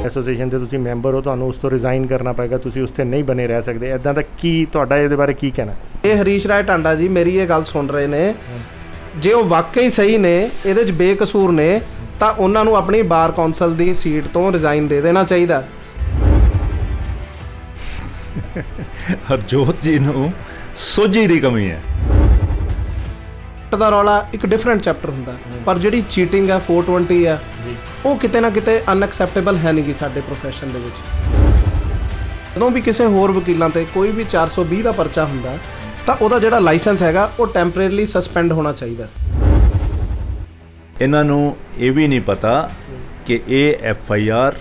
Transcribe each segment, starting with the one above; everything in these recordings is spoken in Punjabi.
ਐਸੋਸੀਏਸ਼ਨ ਦੇ ਤੁਸੀਂ ਮੈਂਬਰ ਹੋ, ਤੁਹਾਨੂੰ ਉਸ ਤੋਂ ਰਿਜ਼ਾਈਨ ਕਰਨਾ ਪਏਗਾ, ਤੁਸੀਂ ਉਸ 'ਤੇ ਨਹੀਂ ਬਣੇ ਰਹਿ ਸਕਦੇ, ਇੱਦਾਂ ਦਾ ਕੀ ਤੁਹਾਡਾ ਇਹਦੇ ਬਾਰੇ ਕੀ ਕਹਿਣਾ? ਇਹ ਹਰੀਸ਼ ਰਾਏ ਟਾਂਡਾ ਜੀ ਮੇਰੀ ਇਹ ਗੱਲ ਸੁਣ ਰਹੇ ਨੇ, ਜੇ ਉਹ ਵਾਕਈ ਸਹੀ ਨੇ, ਇਹਦੇ 'ਚ ਬੇਕਸੂਰ ਨੇ, ਤਾਂ ਉਹਨਾਂ ਨੂੰ ਆਪਣੀ ਬਾਰ ਕੌਂਸਲ ਦੀ ਸੀਟ ਤੋਂ ਰਿਜ਼ਾਈਨ ਦੇ ਦੇਣਾ ਚਾਹੀਦਾ। ਹਰਜੋਤ ਜੀ ਨੂੰ ਸੋਝੀ ਦੀ ਕਮੀ ਹੈ। ਦਾ ਰੌਲਾ ਇੱਕ ਡਿਫਰੈਂਟ ਚੈਪਟਰ ਹੁੰਦਾ, ਪਰ ਜਿਹੜੀ ਚੀਟਿੰਗ ਹੈ 420 ਹੈ, ਉਹ ਕਿਤੇ ਨਾ ਕਿਤੇ ਅਨਐਕਸੈਪਟੇਬਲ ਹੈ ਨਹੀਂ ਗੀ ਸਾਡੇ ਪ੍ਰੋਫੈਸ਼ਨ ਦੇ ਵਿੱਚ। ਜਦੋਂ ਵੀ ਕਿਸੇ ਹੋਰ ਵਕੀਲਾਂ ਤੇ ਕੋਈ ਵੀ 420 ਦਾ ਪਰਚਾ ਹੁੰਦਾ ਤਾਂ ਉਹਦਾ ਜਿਹੜਾ ਲਾਇਸੈਂਸ ਹੈਗਾ ਉਹ ਟੈਂਪਰੇਰੀਲੀ ਸਸਪੈਂਡ ਹੋਣਾ ਚਾਹੀਦਾ। ਇਹਨਾਂ ਨੂੰ ਇਹ ਵੀ ਨਹੀਂ ਪਤਾ ਕਿ ਇਹ FIR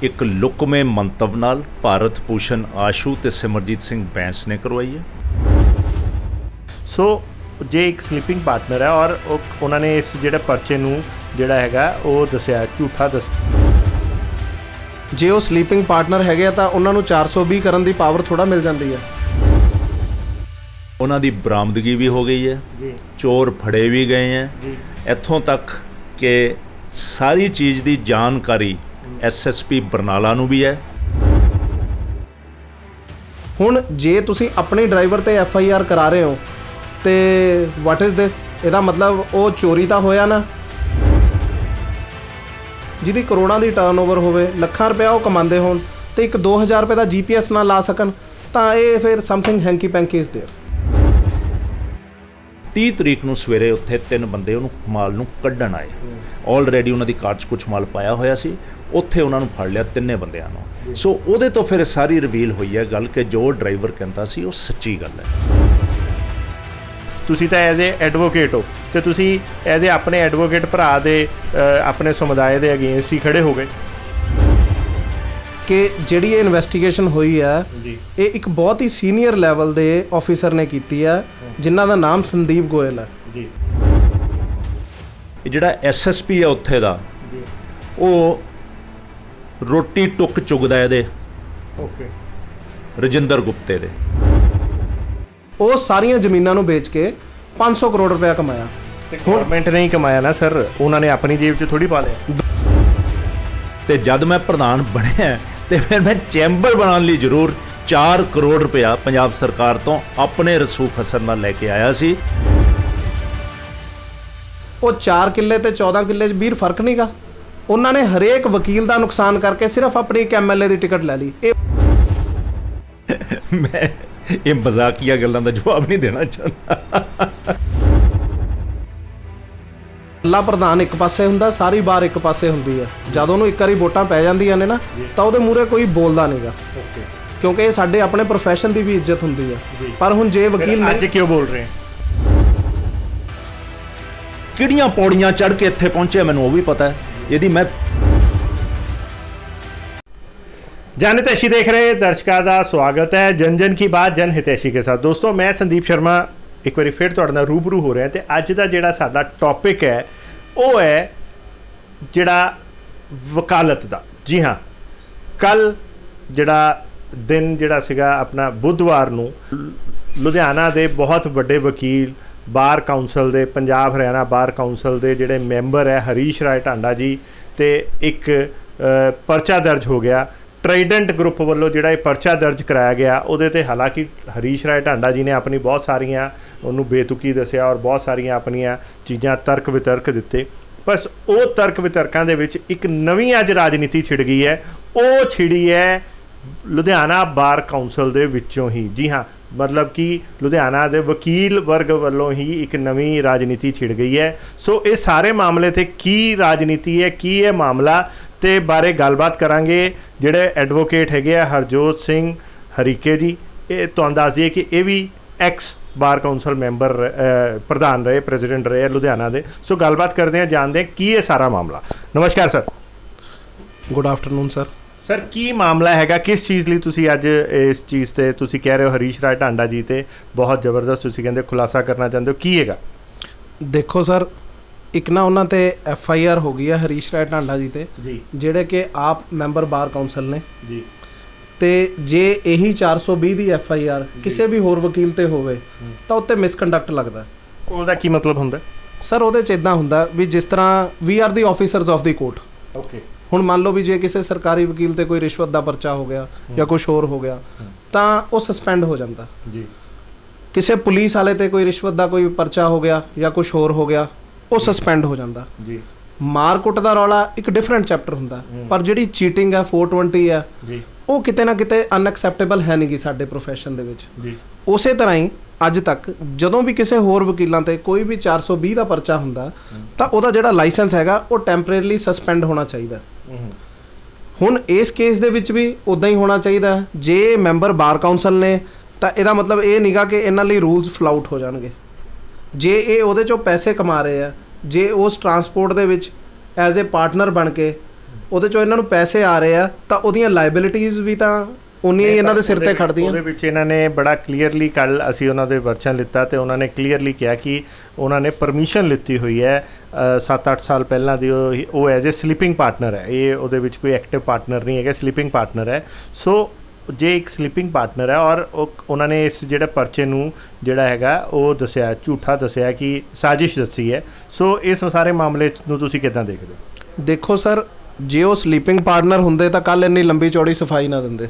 ਇੱਕ ਲੁਕਵੇਂ ਮੰਤਵ ਨਾਲ ਭਾਰਤ ਭੂਸ਼ਣ ਆਸ਼ੂ ਤੇ ਸਿਮਰਜੀਤ ਸਿੰਘ ਬੈਂਸ ਨੇ ਕਰਵਾਈ ਹੈ। ਸੋ ਜੇ ਇੱਕ ਸਲੀਪਿੰਗ ਪਾਰਟਨਰ ਹੈ ਔਰ ਉਹਨਾਂ ਨੇ ਇਸ ਜਿਹੜੇ ਪਰਚੇ ਨੂੰ ਜਿਹੜਾ ਹੈਗਾ ਉਹ ਦੱਸਿਆ, ਝੂਠਾ ਦੱਸਿਆ। ਜੇ ਉਹ ਸਲੀਪਿੰਗ ਪਾਰਟਨਰ ਹੈਗੇ ਆ ਤਾਂ ਉਹਨਾਂ ਨੂੰ 420 ਕਰਨ ਦੀ ਪਾਵਰ ਥੋੜਾ ਮਿਲ ਜਾਂਦੀ ਹੈ। ਉਹਨਾਂ ਦੀ ਬਰਾਮਦਗੀ ਵੀ ਹੋ ਗਈ ਹੈ, ਚੋਰ ਫੜੇ ਵੀ ਗਏ ਹੈ, ਇੱਥੋਂ ਤੱਕ ਕਿ ਸਾਰੀ ਚੀਜ਼ ਦੀ ਜਾਣਕਾਰੀ SSP ਬਰਨਾਲਾ ਨੂੰ ਵੀ ਹੈ। ਹੁਣ ਜੇ ਤੁਸੀਂ ਆਪਣੇ ਡਰਾਈਵਰ ਤੇ FIR ਕਰਾ ਰਹੇ ਹੋ ਤੇ ਵਾਟ ਇਜ਼ ਦਿਸ, ਇਹਦਾ ਮਤਲਬ ਉਹ ਚੋਰੀ ਤਾਂ ਹੋਇਆ ਨਾ। ਜਿਹਦੀ ਕਰੋੜਾਂ ਦੀ ਟਰਨਓਵਰ ਹੋਵੇ, ਲੱਖਾਂ ਰੁਪਇਆ ਉਹ ਕਮਾਉਂਦੇ ਹੋਣ ਤੇ ਇੱਕ 2000 ਰੁਪਏ ਦਾ GPS ਨਾ ਲਾ ਸਕਣ, ਤਾਂ ਇਹ ਫਿਰ ਸਮਥਿੰਗ ਹੈਂਕੀ ਪੈਂਕੀ ਇਜ਼ ਦੇਅਰ। 30 ਤਰੀਕ ਨੂੰ ਸਵੇਰੇ ਉੱਥੇ 3 ਬੰਦੇ ਉਹਨੂੰ ਮਾਲ ਨੂੰ ਕੱਢਣ ਆਏ। ਆਲਰੇਡੀ ਉਹਨਾਂ ਦੀ ਕਾਰ 'ਚ ਕੁਝ ਮਾਲ ਪਾਇਆ ਹੋਇਆ ਸੀ, ਉੱਥੇ ਉਹਨਾਂ ਨੂੰ ਫੜ ਲਿਆ 3 ਬੰਦਿਆਂ ਨੂੰ। ਸੋ ਉਹਦੇ ਤੋਂ ਫਿਰ ਸਾਰੀ ਰਿਵੀਲ ਹੋਈ ਹੈ ਗੱਲ ਕਿ ਜੋ ਡਰਾਈਵਰ ਕਹਿੰਦਾ ਸੀ ਉਹ ਸੱਚੀ ਗੱਲ ਹੈ। ਤੁਸੀਂ ਤਾਂ ਐਜ਼ ਏ ਐਡਵੋਕੇਟ ਹੋ ਤੇ ਤੁਸੀਂ ਐਜ਼ ਏ ਆਪਣੇ ਐਡਵੋਕੇਟ ਭਰਾ ਦੇ ਆਪਣੇ ਸਮੁਦਾਇ ਦੇ ਅਗੇਂਸਟ ਹੀ ਖੜੇ ਹੋ ਗਏ ਕਿ ਜਿਹੜੀ ਇਹ ਇਨਵੈਸਟੀਗੇਸ਼ਨ ਹੋਈ ਹੈ ਇਹ ਇੱਕ ਬਹੁਤ ਹੀ ਸੀਨੀਅਰ ਲੈਵਲ ਦੇ ਆਫੀਸਰ ਨੇ ਕੀਤੀ ਹੈ, ਜਿਨ੍ਹਾਂ ਦਾ ਨਾਮ ਸੰਦੀਪ ਗੋਇਲ ਹੈ ਜੀ। ਇਹ ਜਿਹੜਾ SSP ਹੈ ਉੱਥੇ ਦਾ, ਉਹ ਰੋਟੀ ਟੁੱਕ ਚੁਗਦਾ ਇਹਦੇ ਓਕੇ ਰਜਿੰਦਰ ਗੁਪਤੇ ਦੇ। ਉਹ ਸਾਰੀਆਂ ਜ਼ਮੀਨਾਂ ਨੂੰ ਵੇਚ ਕੇ 500 ਕਰੋੜ ਰੁਪਇਆ ਕਮਾਇਆ। ਤੇ ਗਵਰਨਮੈਂਟ ਨੇ ਹੀ ਕਮਾਇਆ ਨਾ ਸਰ, ਉਹਨਾਂ ਨੇ ਆਪਣੀ ਜੇਬ 'ਚ ਥੋੜੀ ਪਾ ਲਿਆ। ਤੇ ਜਦ ਮੈਂ ਪ੍ਰਧਾਨ ਬਣਿਆ ਤੇ ਫਿਰ ਮੈਂ ਚੈਂਬਰ ਬਣਾਉਣ ਲਈ ਜ਼ਰੂਰ 4 ਕਰੋੜ ਰੁਪਇਆ ਪੰਜਾਬ ਸਰਕਾਰ ਤੋਂ ਆਪਣੇ ਰਸੂਖ ਹਸਨ ਨਾਲ ਲੈ ਕੇ ਆਇਆ ਸੀ। ਉਹ 4 ਕਿੱਲੇ ਤੇ 14 ਕਿੱਲੇ 'ਚ ਵੀਰ ਫਰਕ ਨਹੀਂਗਾ। ਉਹਨਾਂ ਨੇ ਹਰੇਕ ਵਕੀਲ ਦਾ ਨੁਕਸਾਨ ਕਰਕੇ ਸਿਰਫ ਆਪਣੀ ਇੱਕ MLA ਦੀ ਟਿਕਟ ਲੈ ਲਈ। ਮੈਂ ਇਹ ਮਜ਼ਾਕੀਆ ਗੱਲਾਂ ਦਾ ਜਵਾਬ ਨਹੀਂ ਦੇਣਾ ਚਾਹੁੰਦਾ। ਅੱਲਾ ਪ੍ਰਧਾਨ ਇੱਕ ਪਾਸੇ ਹੁੰਦਾ, ਸਾਰੀ ਬਾਰ ਇੱਕ ਪਾਸੇ ਹੁੰਦੀ ਹੈ। ਜਦ ਉਹਨੂੰ ਇੱਕ ਵਾਰੀ ਵੋਟਾਂ ਪੈ ਜਾਂਦੀਆਂ ਨੇ ਨਾ, ਤਾਂ ਉਹਦੇ ਮੂਹਰੇ ਕੋਈ ਬੋਲਦਾ ਨਹੀਂਗਾ, ਕਿਉਂਕਿ ਇਹ ਸਾਡੇ ਆਪਣੇ ਪ੍ਰੋਫੈਸ਼ਨ ਦੀ ਵੀ ਇੱਜ਼ਤ ਹੁੰਦੀ ਹੈ। ਪਰ ਹੁਣ ਜੇ ਵਕੀਲ ਅੱਜ ਕਿਉਂ ਬੋਲ ਰਹੇ ਕਿਹੜੀਆਂ ਪੌੜੀਆਂ ਚੜ੍ਹ ਕੇ ਇੱਥੇ ਪਹੁੰਚੇ ਮੈਨੂੰ ਉਹ ਵੀ ਪਤਾ ਹੈ। यदि मैं जन हितैषी देख रहे दर्शकों का स्वागत है जन जन की बात जन हितैषी के साथ। दोस्तों मैं संदीप शर्मा एक बार फिर तुहाडे नाल रूबरू हो रहा तो अज का जिहड़ा साडा टॉपिक है वो है जिहड़ा वकालत का। जी हाँ, कल जिहड़ा दिन जिहड़ा सीगा अपना बुधवार नूं लुधियाना दे बहुत वड्डे वकील बार काउंसल दे पंजाब हरियाणा बार काउंसल दे जिहड़े मैंबर है हरीश राय टांडा जी ते एक परचा दर्ज हो गया। ट्राइडेंट ग्रुप वालों जिहड़ा ये परचा दर्ज कराया गया उहदे ते हालांकि हरीश राय टांडा जी ने अपनी बहुत सारियां उन्होंने बेतुकी दसिया और बहुत सारियां अपनियां चीज़ां तर्क वितर्क दिते। बस वो तर्क वितर्कों दे विच एक नवीं अज राजनीति छिड़ गई है, वो छिड़ी है लुधियाना बार काउंसल दे विचों ही। जी हाँ, मतलब कि लुधियाना दे वकील वर्ग वालों ही एक नवीं राजनीति छिड़ गई है। सो ये सारे मामले थे की राजनीति है की है मामला ते बारे गलबात करांगे। जिहड़े एडवोकेट हैगे हरजोत सिंह हरीके जी, ये तुहानूं दस दईए कि ये भी एक्स बार काउंसल मैंबर प्रधान रहे प्रेजिडेंट रहे लुधियाना दे। सो गलबात करते हैं, जानते हैं की है सारा मामला। नमस्कार sir. Good afternoon sir. Sir की मामला हैगा, किस चीज़ लिए तुसी अज इस चीज़ ते तुसी कह रहे हो हरीश राय टांडा जी ते बहुत ज़बरदस्त तुसी कहंदे खुलासा करना चाहते हो, की हैगा? देखो सर, एक ना उन्होंने ते FIR हो गई है हरीश राय टांडा जी ते जी, जेड़े कि आप मैंबर बार काउंसल ने जी, ते जे यही 420 की FIR किसी भी होर वकील ते होवे तो उत्ते मिसकंडक्ट लगता। ਉਹਦਾ ਕੀ ਮਤਲਬ ਹੁੰਦਾ? सर ਉਹਦੇ 'ਚ इदां ਹੁੰਦਾ भी जिस तरह we are the officers of the court, okay, ਹੁਣ ਮੰਨ ਲਓ ਵੀ ਜੇ ਕਿਸੇ ਸਰਕਾਰੀ ਵਕੀਲ ਤੇ ਕੋਈ ਰਿਸ਼ਵਤ ਦਾ ਪਰਚਾ ਹੋ ਗਿਆ ਜਾਂ ਕੁਝ ਹੋਰ ਹੋ ਗਿਆ ਤਾਂ ਉਹ ਸਸਪੈਂਡ ਹੋ ਜਾਂਦਾ ਜੀ। ਕਿਸੇ ਪੁਲਿਸ ਵਾਲੇ ਤੇ ਕੋਈ ਰਿਸ਼ਵਤ ਦਾ ਕੋਈ ਪਰਚਾ ਹੋ ਗਿਆ ਜਾਂ ਕੁਝ ਹੋਰ ਹੋ ਗਿਆ ਉਹ ਸਸਪੈਂਡ ਹੋ ਜਾਂਦਾ ਜੀ। ਮਾਰਕੁੱਟ ਦਾ ਰੌਲਾ ਇੱਕ ਡਿਫਰੈਂਟ ਚੈਪਟਰ ਹੁੰਦਾ, ਪਰ ਜਿਹੜੀ ਚੀਟਿੰਗ ਹੈ 420 ਹੈ ਜੀ ਉਹ ਕਿਤੇ ਨਾ ਕਿਤੇ ਅਨਐਕਸੈਪਟੇਬਲ ਹੈ ਨਹੀਂ ਗੀ ਸਾਡੇ ਪ੍ਰੋਫੈਸ਼ਨ ਦੇ ਵਿੱਚ। ਜੀ। ਉਸੇ ਤਰ੍ਹਾਂ ਹੀ ਅੱਜ ਤੱਕ ਜਦੋਂ ਵੀ ਕਿਸੇ ਹੋਰ ਵਕੀਲਾਂ ਤੇ ਕੋਈ ਵੀ 420 ਦਾ ਪਰਚਾ ਹੁੰਦਾ ਤਾਂ ਉਹਦਾ ਜਿਹੜਾ ਲਾਇਸੈਂਸ ਹੈਗਾ ਉਹ ਟੈਂਪਰੇਰੀਲੀ ਸਸਪੈਂਡ ਹੋਣਾ ਚਾਹੀਦਾ। ਹੁਣ ਇਸ ਕੇਸ ਦੇ ਵਿੱਚ ਵੀ ਉਦਾਂ ਹੀ ਹੋਣਾ ਚਾਹੀਦਾ। ਜੇ ਮੈਂਬਰ ਬਾਰ ਕਾਉਂਸਲ ਨੇ ਤਾਂ ਇਹਦਾ ਮਤਲਬ ਇਹ ਨਹੀਂਗਾ ਕਿ ਇਹਨਾਂ ਲਈ ਰੂਲਸ ਫਲਾਊਟ ਹੋ ਜਾਣਗੇ। ਜੇ ਇਹ ਉਹਦੇ ਚੋਂ ਪੈਸੇ ਕਮਾ ਰਹੇ ਆ, ਜੇ ਉਸ ਟਰਾਂਸਪੋਰਟ ਦੇ ਵਿੱਚ ਐਜ਼ ਅ ਪਾਰਟਨਰ ਬਣ ਕੇ ਉਹਦੇ ਚੋਂ ਇਹਨਾਂ ਨੂੰ ਪੈਸੇ ਆ ਰਹੇ ਆ ਤਾਂ ਉਹਦੀਆਂ ਲਾਇਬਿਲਿਟੀਜ਼ ਵੀ ਤਾਂ ਉਨੀਆਂ ਹੀ ਇਹਨਾਂ ਦੇ ਸਿਰ ਤੇ ਖੜਦੀਆਂ। ਉਹਦੇ ਵਿੱਚ ਇਹਨਾਂ ਨੇ ਬੜਾ ਕਲੀਅਰਲੀ, ਕੱਲ ਅਸੀਂ ਉਹਨਾਂ ਦੇ ਵਰਚਨ ਲਿੱਤਾ ਤੇ ਉਹਨਾਂ ਨੇ ਕਲੀਅਰਲੀ ਕਿਹਾ ਕਿ ਉਹਨਾਂ ਨੇ ਪਰਮਿਸ਼ਨ ਲਿੱਤੀ ਹੋਈ ਹੈ 7-8 ਸਾਲ ਪਹਿਲਾਂ ਦੀ। ਉਹ ਐਜ਼ ਅ ਸਲੀਪਿੰਗ ਪਾਰਟਨਰ ਹੈ, ਇਹ ਉਹਦੇ ਵਿੱਚ ਕੋਈ ਐਕਟਿਵ ਪਾਰਟਨਰ ਨਹੀਂ ਹੈਗਾ, ਸਲੀਪਿੰਗ ਪਾਰਟਨਰ ਹੈ। ਸੋ ਜੇ ਇੱਕ ਸਲੀਪਿੰਗ ਪਾਰਟਨਰ ਹੈ ਔਰ ਉਹਨਾਂ ਨੇ ਇਸ ਜਿਹੜਾ ਪਰਚੇ ਨੂੰ ਜਿਹੜਾ ਹੈਗਾ ਉਹ ਦੱਸਿਆ, ਝੂਠਾ ਦੱਸਿਆ ਕਿ ਸਾਜ਼ਿਸ਼ ਦੱਸੀ ਹੈ। ਸੋ ਇਸ ਸਾਰੇ ਮਾਮਲੇ ਨੂੰ ਤੁਸੀਂ ਕਿੱਦਾਂ ਦੇਖਦੇ ਹੋ? ਦੇਖੋ ਸਰ, ਜੇ ਉਹ ਸਲੀਪਿੰਗ ਪਾਰਟਨਰ ਹੁੰਦੇ ਤਾਂ ਕੱਲ ਇੰਨੀ ਲੰਬੀ ਚੌੜੀ ਸਫਾਈ ਨਾ ਦਿੰਦੇ।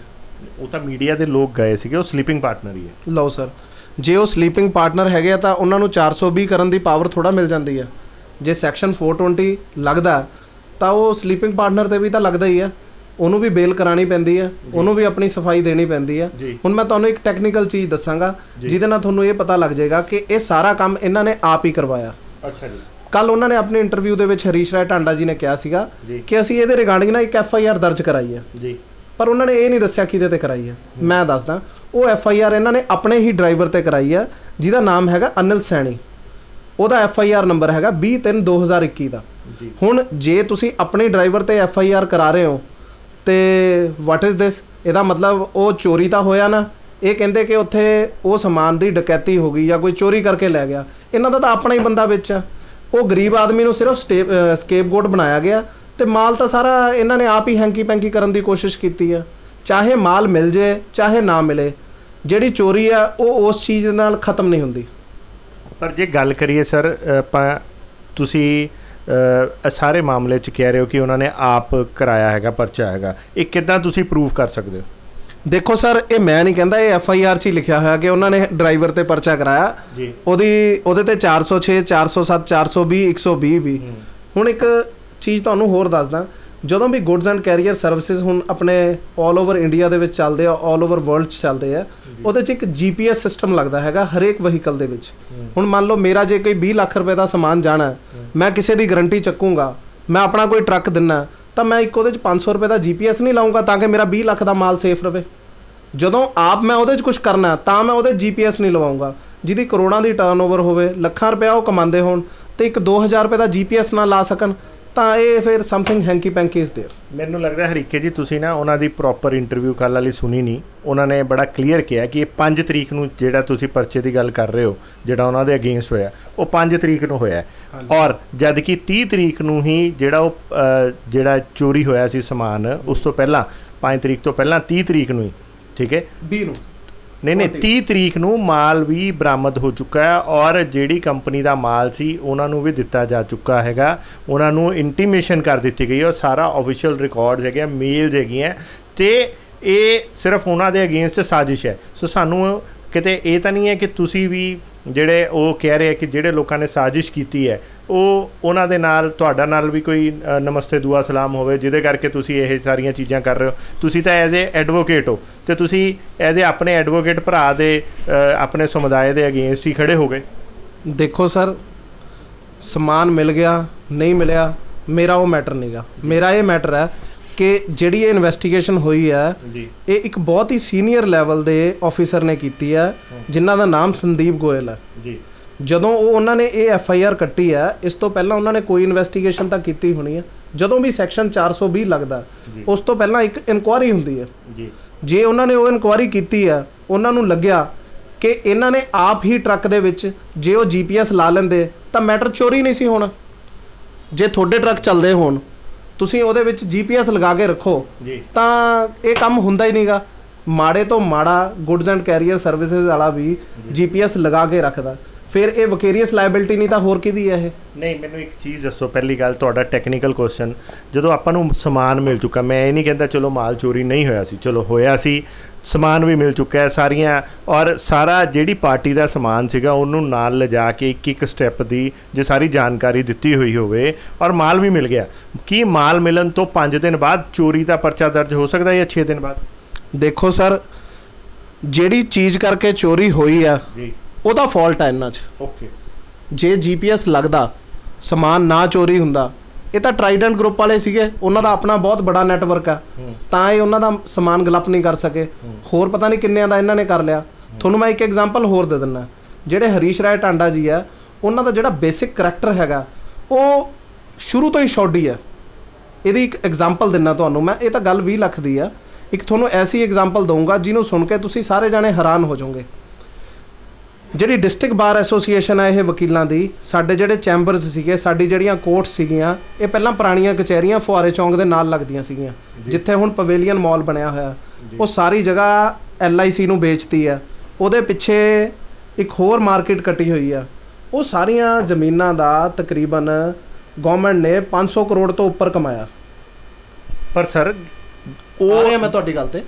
ਉਹ ਤਾਂ ਮੀਡੀਆ ਦੇ ਲੋਕ ਗਏ ਸੀਗੇ, ਉਹ ਸਲੀਪਿੰਗ ਪਾਰਟਨਰ ਹੀ ਹੈ। ਲਓ ਸਰ, ਜੇ ਉਹ ਸਲੀਪਿੰਗ ਪਾਰਟਨਰ ਹੈਗੇ ਆ ਤਾਂ ਉਹਨਾਂ ਨੂੰ 420 ਕਰਨ ਦੀ ਪਾਵਰ ਥੋੜਾ ਮਿਲ ਜਾਂਦੀ ਹੈ। ਜੇ ਸੈਕਸ਼ਨ 420 ਲੱਗਦਾ ਤਾਂ ਉਹ ਸਲੀਪਿੰਗ ਪਾਰਟਨਰ ਤੇ ਵੀ ਤਾਂ ਲੱਗਦਾ ਹੀ ਆ, ਉਹਨੂੰ ਵੀ ਬੇਲ ਕਰਾਣੀ ਪੈਂਦੀ ਹੈ, ਉਹਨੂੰ ਵੀ ਆਪਣੀ ਸਫਾਈ ਦੇਣੀ ਪੈਂਦੀ ਹੈ। ਹੁਣ ਮੈਂ ਤੁਹਾਨੂੰ ਇੱਕ ਟੈਕਨੀਕਲ ਚੀਜ਼ ਦੱਸਾਂਗਾ ਜਿਹਦੇ ਨਾਲ ਤੁਹਾਨੂੰ ਇਹ ਪਤਾ ਲੱਗ ਜਾਏਗਾ ਕਿ ਇਹ ਸਾਰਾ ਕੰਮ ਇਹਨਾਂ ਨੇ ਆਪ ਹੀ ਕਰਵਾਇਆ। ਅੱਛਾ ਜੀ। ਕੱਲ ਉਹਨਾਂ ਨੇ ਆਪਣੇ ਇੰਟਰਵਿਊ ਦੇ ਵਿੱਚ ਹਰੀਸ਼ ਰਾਏ ਟਾਂਡਾ ਜੀ ਨੇ ਕਿਹਾ ਸੀਗਾ ਕਿ ਅਸੀਂ ਇਹਦੇ ਰਿਗਾਰਡਿੰਗ ਨਾ ਇੱਕ FIR ਦਰਜ ਕਰਾਈ ਹੈ ਜੀ, ਪਰ ਉਹਨਾਂ ਨੇ ਇਹ ਨਹੀਂ ਦੱਸਿਆ ਕਿਹਦੇ ਤੇ ਕਰਾਈ ਹੈ। ਮੈਂ ਦੱਸਦਾ, ਉਹ FIR ਇਹਨਾਂ ਨੇ ਆਪਣੇ ਹੀ ਡਰਾਈਵਰ ਤੇ ਕਰਾਈ ਹੈ ਜਿਹਦਾ ਨਾਮ ਹੈਗਾ ਅਨਿਲ ਸੈਣੀ। ਉਹਦਾ FIR ਨੰਬਰ ਹੈਗਾ 23/3/2021 ਦਾ। ਹੁਣ ਜੇ ਤੁਸੀਂ ਆਪਣੇ ਡਰਾਈਵਰ ਤੇ FIR ਕਰਾ ਰਹੇ ਹੋ ਤੇ ਵਾਟ ਇਜ਼ ਦਿਸ, ਇਹਦਾ ਮਤਲਬ ਉਹ ਚੋਰੀ ਤਾਂ ਹੋਇਆ ਨਾ। ਇਹ ਕਹਿੰਦੇ ਕਿ ਉੱਥੇ ਉਹ ਸਮਾਨ ਦੀ ਡਕੈਤੀ ਹੋ ਗਈ ਜਾਂ ਕੋਈ ਚੋਰੀ ਕਰਕੇ ਲੈ ਗਿਆ। ਇਹਨਾਂ ਦਾ ਤਾਂ ਆਪਣਾ ਹੀ ਬੰਦਾ ਵਿੱਚ ਆ। ਉਹ ਗਰੀਬ ਆਦਮੀ ਨੂੰ ਸਿਰਫ ਸਕੇਪਗੋਟ ਬਣਾਇਆ ਗਿਆ ਤੇ ਮਾਲ ਤਾਂ ਸਾਰਾ ਇਹਨਾਂ ਨੇ ਆਪ ਹੀ ਹੈਂਕੀ ਪੈਂਕੀ ਕਰਨ ਦੀ ਕੋਸ਼ਿਸ਼ ਕੀਤੀ ਆ। ਚਾਹੇ ਮਾਲ ਮਿਲ ਜੇ ਚਾਹੇ ਨਾ ਮਿਲੇ, ਜਿਹੜੀ ਚੋਰੀ ਆ ਉਹ ਉਸ ਚੀਜ਼ ਨਾਲ ਖਤਮ ਨਹੀਂ ਹੁੰਦੀ। ਪਰ ਜੇ ਗੱਲ ਕਰੀਏ ਸਰ, ਆਪਾਂ ਤੁਸੀਂ ਸਾਰੇ ਮਾਮਲੇ 'ਚ ਕਹਿ ਰਹੇ ਹੋ ਕਿ ਉਹਨਾਂ ਨੇ ਆਪ ਕਰਾਇਆ ਹੈਗਾ, ਪਰਚਾ ਹੈਗਾ, ਇਹ ਕਿੱਦਾਂ ਤੁਸੀਂ ਪ੍ਰੂਵ ਕਰ ਸਕਦੇ ਹੋ? ਦੇਖੋ ਸਰ, ਇਹ ਮੈਂ ਨਹੀਂ ਕਹਿੰਦਾ, ਇਹ FIR 'ਚ ਹੀ ਲਿਖਿਆ ਹੋਇਆ ਕਿ ਉਹਨਾਂ ਨੇ ਡਰਾਈਵਰ ਤੇ ਪਰਚਾ ਕਰਾਇਆ ਜੀ। ਉਹਦੇ ਤੇ 406, 407, 420, 120 ਵੀ। ਹੁਣ ਇੱਕ ਚੀਜ਼ ਤੁਹਾਨੂੰ ਹੋਰ ਦੱਸਦਾ, ਜਦੋਂ ਵੀ ਗੁੱਡਸ ਐਂਡ ਕੈਰੀਅਰ ਸਰਵਿਸਿਜ਼ ਹੁਣ ਆਪਣੇ ਆਲ ਓਵਰ ਇੰਡੀਆ ਦੇ ਵਿੱਚ ਚੱਲਦੇ ਆ, ਆਲ ਓਵਰ ਵਰਲਡ 'ਚ ਚੱਲਦੇ ਆ, ਉਹਦੇ 'ਚ ਇੱਕ GPS ਸਿਸਟਮ ਲੱਗਦਾ ਹੈਗਾ ਹਰੇਕ ਵਹੀਕਲ ਦੇ ਵਿੱਚ। ਹੁਣ ਮੰਨ ਲਓ ਮੇਰਾ ਜੇ ਕੋਈ 20 ਲੱਖ ਰੁਪਏ ਦਾ ਸਮਾਨ ਜਾਣਾ, ਮੈਂ ਕਿਸੇ ਦੀ ਗਰੰਟੀ ਚੱਕੂੰਗਾ, ਮੈਂ ਆਪਣਾ ਕੋਈ ਟਰੱਕ ਦਿੰਨਾ ਤਾਂ ਮੈਂ ਇੱਕ ਉਹਦੇ 'ਚ 500 ਰੁਪਏ ਦਾ GPS ਨਹੀਂ ਲਾਉਂਗਾ ਤਾਂ ਕਿ ਮੇਰਾ 20 ਲੱਖ ਦਾ ਮਾਲ ਸੇਫ ਰਵੇ। ਜਦੋਂ ਆਪ ਮੈਂ ਉਹਦੇ 'ਚ ਕੁਝ ਕਰਨਾ ਤਾਂ ਮੈਂ ਉਹਦੇ GPS ਨਹੀਂ ਲਵਾਉਂਗਾ। ਜਿਹਦੀ ਕਰੋੜਾਂ ਦੀ ਟਰਨਓਵਰ ਹੋਵੇ, ਲੱਖਾਂ ਰੁਪਇਆ ਉਹ ਕਮਾਉਂਦੇ ਹੋਣ ਤੇ ਇੱਕ 2000 ਰੁਪਏ ਦਾ GPS ਨਾ ਲਾ ਸਕਣ ਤਾਂ ਇਹ ਫਿਰ ਸਮਥਿੰਗ ਹੈਂਕੀ ਪੈਂਕੀ ਇਜ਼ ਦੇਅਰ। ਮੈਨੂੰ ਲੱਗਦਾ ਹਰੀਕੇ ਜੀ ਤੁਸੀਂ ਨਾ ਉਹਨਾਂ ਦੀ ਪ੍ਰੋਪਰ ਇੰਟਰਵਿਊ ਕੱਲ੍ਹ ਵਾਲੀ ਸੁਣੀ ਨਹੀਂ। ਉਹਨਾਂ ਨੇ ਬੜਾ ਕਲੀਅਰ ਕਿਹਾ ਕਿ ਇਹ 5 ਤਰੀਕ ਨੂੰ ਜਿਹੜਾ ਤੁਸੀਂ ਪਰਚੇ ਦੀ ਗੱਲ ਕਰ ਰਹੇ ਹੋ, ਜਿਹੜਾ ਉਹਨਾਂ ਦੇ ਅਗੇਂਸਟ ਹੋਇਆ, ਉਹ 5 ਤਰੀਕ ਨੂੰ ਹੋਇਆ ਔਰ ਜਦ ਕਿ 30 ਤਰੀਕ ਨੂੰ ਹੀ ਜਿਹੜਾ ਚੋਰੀ ਹੋਇਆ ਸੀ ਸਮਾਨ, ਉਸ ਤੋਂ ਪਹਿਲਾਂ 5 ਤਰੀਕ ਤੋਂ ਪਹਿਲਾਂ 30 ਤਰੀਕ ਨੂੰ ਹੀ, ਠੀਕ ਹੈ, 20 ਨੂੰ ਨਹੀਂ 30 ਤਰੀਕ ਨੂੰ ਮਾਲ ਵੀ ਬਰਾਮਦ ਹੋ ਚੁੱਕਾ ਹੈ ਔਰ ਜਿਹੜੀ ਕੰਪਨੀ ਦਾ ਮਾਲ ਸੀ ਉਹਨਾਂ ਨੂੰ ਵੀ ਦਿੱਤਾ ਜਾ ਚੁੱਕਾ ਹੈਗਾ। ਉਹਨਾਂ ਨੂੰ ਇੰਟੀਮੇਸ਼ਨ ਕਰ ਦਿੱਤੀ ਗਈ ਔਰ ਸਾਰਾ ਆਫੀਸ਼ੀਅਲ ਰਿਕਾਰਡਸ ਹੈਗੇ, ਮੇਲਸ ਹੈਗੀਆਂ ਤੇ ਇਹ ਸਿਰਫ ਉਹਨਾਂ ਦੇ ਅਗੇਂਸਟ ਸਾਜ਼ਿਸ਼ ਹੈ। ਸੋ ਸਾਨੂੰ ਕਿਤੇ ਇਹ ਤਾਂ ਨਹੀਂ ਹੈ ਕਿ ਤੁਸੀਂ ਵੀ ਜਿਹੜੇ ਉਹ ਕਹਿ ਰਹੇ ਕਿ ਜਿਹੜੇ ਲੋਕਾਂ ਨੇ ਸਾਜ਼ਿਸ਼ ਕੀਤੀ ਹੈ ਉਹ ਉਹਨਾਂ ਦੇ ਨਾਲ ਤੁਹਾਡਾ ਨਾਲ ਵੀ ਕੋਈ ਨਮਸਤੇ ਦੁਆ ਸਲਾਮ ਹੋਵੇ ਜਿਹਦੇ ਕਰਕੇ ਤੁਸੀਂ ਇਹ ਸਾਰੀਆਂ ਚੀਜ਼ਾਂ ਕਰ ਰਹੇ ਹੋ। ਤੁਸੀਂ ਤਾਂ ਐਜ਼ ਏ ਐਡਵੋਕੇਟ ਹੋ ਤੇ ਤੁਸੀਂ ਐਜ਼ ਏ ਆਪਣੇ ਐਡਵੋਕੇਟ ਭਰਾ ਦੇ ਆਪਣੇ ਸਮੁਦਾਇ ਦੇ ਅਗੇਂਸਟ ਹੀ ਖੜੇ ਹੋ ਗਏ। ਦੇਖੋ ਸਰ, ਸਮਾਨ ਮਿਲ ਗਿਆ ਨਹੀਂ ਮਿਲਿਆ ਮੇਰਾ ਉਹ ਮੈਟਰ ਨਹੀਂਗਾ। ਮੇਰਾ ਇਹ ਮੈਟਰ ਹੈ ਕਿ ਜਿਹੜੀ ਇਹ ਇਨਵੈਸਟੀਗੇਸ਼ਨ ਹੋਈ ਹੈ ਇਹ ਇੱਕ ਬਹੁਤ ਹੀ ਸੀਨੀਅਰ ਲੈਵਲ ਦੇ ਆਫੀਸਰ ਨੇ ਕੀਤੀ ਹੈ ਜਿਨ੍ਹਾਂ ਦਾ ਨਾਮ ਸੰਦੀਪ ਗੋਇਲ ਹੈ ਜੀ। ਜਦੋਂ ਉਹਨਾਂ ਨੇ ਇਹ FIR ਕੱਟੀ ਹੈ, ਇਸ ਤੋਂ ਪਹਿਲਾਂ ਉਹਨਾਂ ਨੇ ਕੋਈ ਇਨਵੈਸਟੀਗੇਸ਼ਨ ਤਾਂ ਕੀਤੀ ਹੋਣੀ ਹੈ। ਜਦੋਂ ਵੀ ਸੈਕਸ਼ਨ 420 ਲੱਗਦਾ ਉਸ ਤੋਂ ਪਹਿਲਾਂ ਇੱਕ ਇਨਕੁਆਇਰੀ ਹੁੰਦੀ ਹੈ ਜੀ। ਜੇ ਉਹਨਾਂ ਨੇ ਉਹ ਇਨਕੁਆਇਰੀ ਕੀਤੀ ਹੈ, ਉਹਨਾਂ ਨੂੰ ਲੱਗਿਆ ਕਿ ਇਹਨਾਂ ਨੇ ਆਪ ਹੀ ਟਰੱਕ ਦੇ ਵਿੱਚ ਜੇ ਉਹ GPS ਲਾ ਲੈਂਦੇ ਤਾਂ ਮੈਟਰ ਚੋਰੀ ਨਹੀਂ ਸੀ ਹੋਣਾ। ਜੇ ਤੁਹਾਡੇ ਟਰੱਕ ਚੱਲਦੇ ਹੋਣ, ਤੁਸੀਂ ਉਹਦੇ ਵਿੱਚ GPS ਲਗਾ ਕੇ ਰੱਖੋ ਤਾਂ ਇਹ ਕੰਮ ਹੁੰਦਾ ਹੀ ਨਹੀਂਗਾ। ਮਾੜੇ ਤੋਂ ਮਾੜਾ ਗੁੱਡਸ ਐਂਡ ਕੈਰੀਅਰ ਸਰਵਿਸਿਜ਼ ਵਾਲਾ ਵੀ GPS ਲਗਾ ਕੇ ਰੱਖਦਾ, ਫਿਰ ਇਹ ਵਕੇਰੀਅਸ ਲਾਇਬਿਲਿਟੀ ਨਹੀਂ ਤਾਂ ਹੋਰ ਕਿਹਦੀ ਹੈ ਇਹ? ਨਹੀਂ, ਮੈਨੂੰ ਇੱਕ ਚੀਜ਼ ਦੱਸੋ। ਪਹਿਲੀ ਗੱਲ, ਤੁਹਾਡਾ ਟੈਕਨੀਕਲ ਕੁਐਸਚਨ, ਜਦੋਂ ਆਪਾਂ ਨੂੰ ਸਮਾਨ ਮਿਲ ਚੁੱਕਾ, ਮੈਂ ਇਹ ਨਹੀਂ ਕਹਿੰਦਾ ਚਲੋ ਮਾਲ ਚੋਰੀ ਨਹੀਂ ਹੋਇਆ ਸੀ, ਚਲੋ ਹੋਇਆ ਸੀ, ਸਮਾਨ ਵੀ ਮਿਲ ਚੁੱਕਾ ਹੈ ਸਾਰੀਆਂ, ਔਰ ਸਾਰਾ ਜਿਹੜੀ ਪਾਰਟੀ ਦਾ ਸਮਾਨ ਸੀਗਾ ਉਹਨੂੰ ਨਾਲ ਲਿਜਾ ਕੇ ਇੱਕ ਸਟੈਪ ਦੀ ਜੇ ਸਾਰੀ ਜਾਣਕਾਰੀ ਦਿੱਤੀ ਹੋਈ ਹੋਵੇ ਔਰ ਮਾਲ ਵੀ ਮਿਲ ਗਿਆ, ਕੀ ਮਾਲ ਮਿਲਣ ਤੋਂ 5 ਦਿਨ ਬਾਅਦ ਚੋਰੀ ਦਾ ਪਰਚਾ ਦਰਜ ਹੋ ਸਕਦਾ ਜਾਂ 6 ਦਿਨ ਬਾਅਦ? ਦੇਖੋ ਸਰ, ਜਿਹੜੀ ਚੀਜ਼ ਕਰਕੇ ਚੋਰੀ ਹੋਈ ਆ ਜੀ, ਉਹਦਾ ਫਾਲਟ ਹੈ ਇਹਨਾਂ 'ਚ। ਓਕੇ। ਜੇ ਜੀਪੀਐਸ ਲੱਗਦਾ, ਸਮਾਨ ਨਾ ਚੋਰੀ ਹੁੰਦਾ, ਇਹ ਤਾਂ ਟਰਾਈਡੈਂਟ ਗਰੁੱਪ ਵਾਲੇ ਸੀਗੇ, ਉਹਨਾਂ ਦਾ ਆਪਣਾ ਬਹੁਤ ਬੜਾ ਨੈਟਵਰਕ ਆ, ਤਾਂ ਇਹ ਉਹਨਾਂ ਦਾ ਸਮਾਨ ਗਲਪ ਨਹੀਂ ਕਰ ਸਕੇ। ਹੋਰ ਪਤਾ ਨਹੀਂ ਕਿੰਨਿਆਂ ਦਾ ਇਹਨਾਂ ਨੇ ਕਰ ਲਿਆ। ਤੁਹਾਨੂੰ ਮੈਂ ਇੱਕ ਐਗਜ਼ਾਮਪਲ ਹੋਰ ਦੇ ਦਿੰਦਾ। ਜਿਹੜੇ ਹਰੀਸ਼ ਰਾਏ ਟਾਂਡਾ ਜੀ ਆ, ਉਹਨਾਂ ਦਾ ਜਿਹੜਾ ਬੇਸਿਕ ਕਰੈਕਟਰ ਹੈਗਾ ਉਹ ਸ਼ੁਰੂ ਤੋਂ ਹੀ ਸ਼ੌਡੀ ਆ। ਇਹਦੀ ਇੱਕ ਐਗਜ਼ਾਮਪਲ ਦਿੰਦਾ ਤੁਹਾਨੂੰ ਮੈਂ, ਇਹ ਤਾਂ ਗੱਲ 20 ਲੱਖ ਦੀ ਆ। ਇੱਕ ਤੁਹਾਨੂੰ ਐਸੀ ਐਗਜ਼ਾਮਪਲ ਦਊਂਗਾ ਜਿਹਨੂੰ ਸੁਣ ਕੇ ਤੁਸੀਂ ਸਾਰੇ ਜਾਣੇ ਹੈਰਾਨ ਹੋ ਜਾਓਗੇ। ਜਿਹੜੀ ਡਿਸਟ੍ਰਿਕਟ ਬਾਰ ਐਸੋਸੀਏਸ਼ਨ ਹੈ ਇਹ ਵਕੀਲਾਂ ਦੀ, ਸਾਡੇ ਜਿਹੜੇ ਚੈਂਬਰਸ ਸੀਗੇ, ਸਾਡੀ ਜਿਹੜੀਆਂ ਕੋਰਟਸ ਸੀਗੀਆਂ, ਇਹ ਪਹਿਲਾਂ ਪੁਰਾਣੀਆਂ ਕਚਹਿਰੀਆਂ ਫੁਆਰੇ ਚੌਂਕ ਦੇ ਨਾਲ ਲੱਗਦੀਆਂ ਸੀਗੀਆਂ, ਜਿੱਥੇ ਹੁਣ ਪਵੇਲੀਅਨ ਮਾਲ ਬਣਿਆ ਹੋਇਆ। ਉਹ ਸਾਰੀ ਜਗ੍ਹਾ LIC ਨੂੰ ਵੇਚਤੀ ਆ। ਉਹਦੇ ਪਿੱਛੇ ਇੱਕ ਹੋਰ ਮਾਰਕੀਟ ਕੱਟੀ ਹੋਈ ਆ। ਉਹ ਸਾਰੀਆਂ ਜ਼ਮੀਨਾਂ ਦਾ ਤਕਰੀਬਨ ਗਵਰਨਮੈਂਟ ਨੇ 500 ਕਰੋੜ ਤੋਂ ਉੱਪਰ ਕਮਾਇਆ। ਪਰ ਸਰ ਉਹ ਮੈਂ ਤੁਹਾਡੀ ਗੱਲ ਤੇ,